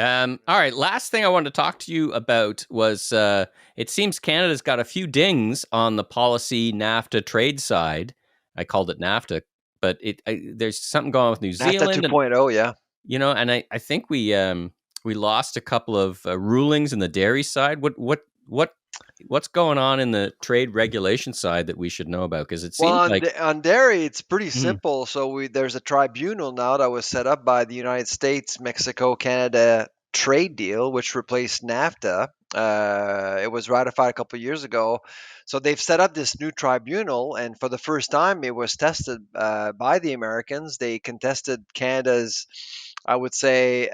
All right. Last thing I wanted to talk to you about was it seems Canada's got a few dings on the policy NAFTA trade side. I called it NAFTA, but there's something going on with New NAFTA Zealand, and 2.0, yeah. and I think we lost a couple of rulings in the dairy side. What's going on in the trade regulation side that we should know about? Because it Well, seems like on dairy, it's pretty hmm, simple. So there's a tribunal now that was set up by the United States, Mexico, Canada trade deal, which replaced NAFTA. It was ratified a couple of years ago. So they've set up this new tribunal, and for the first time, it was tested by the Americans. They contested Canada's, I would say,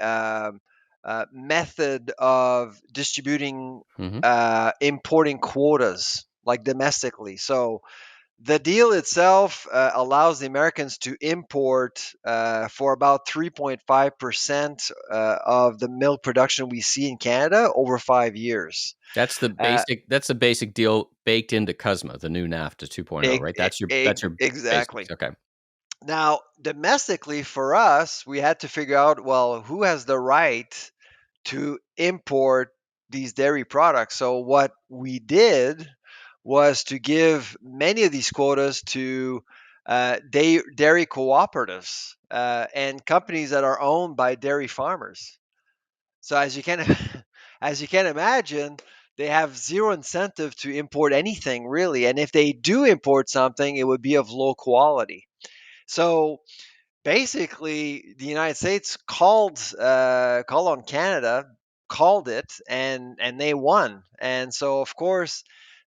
method of distributing, hmm, importing quotas like domestically. So the deal itself allows the Americans to import for about 3.5% of the milk production we see in Canada over 5 years. Uh, that's the basic deal baked into CUSMA, the new NAFTA 2.0, right? That's your basics. exactly. Okay. Now, domestically for us, we had to figure out, well, who has the right to import these dairy products? So what we did was to give many of these quotas to dairy cooperatives and companies that are owned by dairy farmers. So as you can as you can imagine, they have zero incentive to import anything really, and if they do import something, it would be of low quality. So basically, the United States called on Canada, called it, and they won. And so, of course,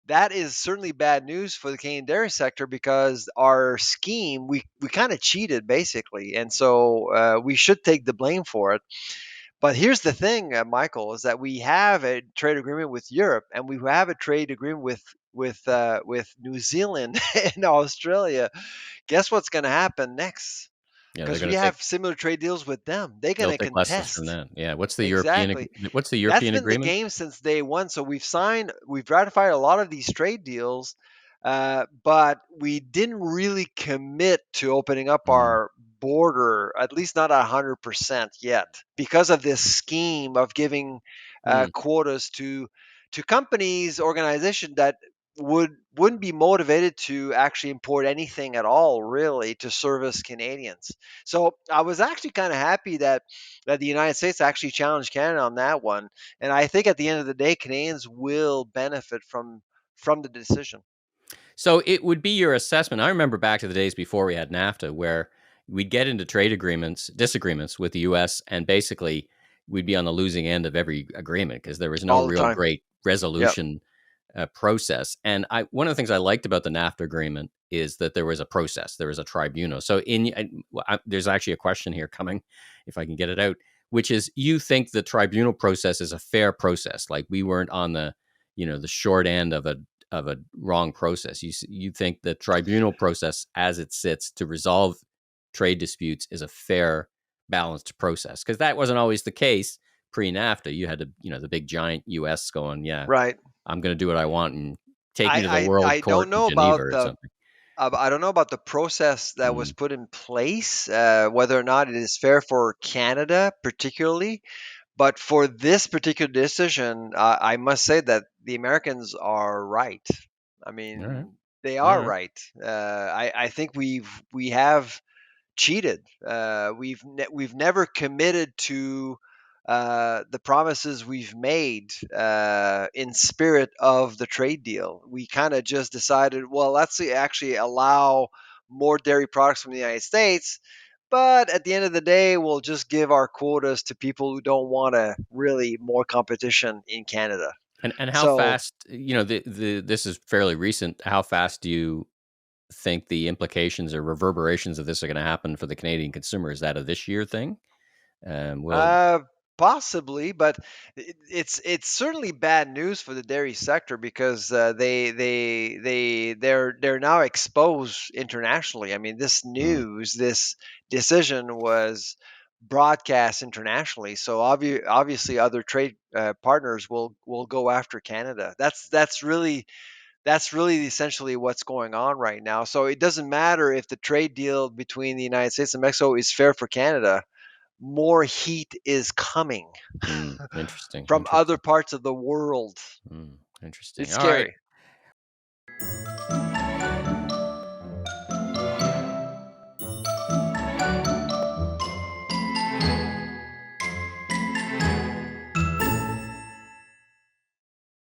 that is certainly bad news for the Canadian dairy sector because our scheme we kind of cheated basically, and so we should take the blame for it. But here's the thing, Michael, is that we have a trade agreement with Europe, and we have a trade agreement with New Zealand and Australia. Guess what's going to happen next? Yeah, Because we have similar trade deals with them. They're going they'll to take lessons from contest. that. Yeah. Exactly. What's the That's European been the agreement? game since day one. So we've ratified a lot of these trade deals, but we didn't really commit to opening up Mm, our border, at least not 100% yet, because of this scheme of giving mm. quotas to companies, organizations that wouldn't be motivated to actually import anything at all, really, to service Canadians. So I was actually kind of happy that the United States actually challenged Canada on that one. And I think at the end of the day, Canadians will benefit from the decision. So it would be your assessment. I remember back to the days before we had NAFTA, where we'd get into disagreements with the U.S., and basically we'd be on the losing end of every agreement because there was no All the real time. great Yep. resolution process. And one of the things I liked about the NAFTA agreement is that there was a process, there was a tribunal. So there's actually a question here coming, if I can get it out, which is, you think the tribunal process is a fair process? Like, we weren't on the short end of a wrong process. You think the tribunal process, as it sits to resolve trade disputes, is a fair, balanced process? Because that wasn't always the case pre NAFTA. You had the big giant U.S. going, yeah, Right. I'm going to do what I want and take me to the I World don't Court in know Geneva about or the something. I don't know about the process that was Mm, put in place, whether or not it is fair for Canada particularly. But for this particular decision, I must say that the Americans are right. I all right, mean, they all are right. right. I think we have cheated. We've never committed to the promises we've made in spirit of the trade deal. We kind of just decided, well, let's actually allow more dairy products from the United States. But at the end of the day, we'll just give our quotas to people who don't want to really more competition in Canada. And how So fast? This is fairly recent. How fast do you think the implications or reverberations of this are going to happen for the Canadian consumer? Is that a this year thing? Will Uh, possibly, but it's certainly bad news for the dairy sector because they're now exposed internationally. I mean, this mm, news, this decision was broadcast internationally, so obviously other trade partners will go after Canada. That's really essentially what's going on right now. So it doesn't matter if the trade deal between the United States and Mexico is fair for Canada, more heat is coming Interesting. from other Interesting. parts of the world. Interesting. It's All right. scary.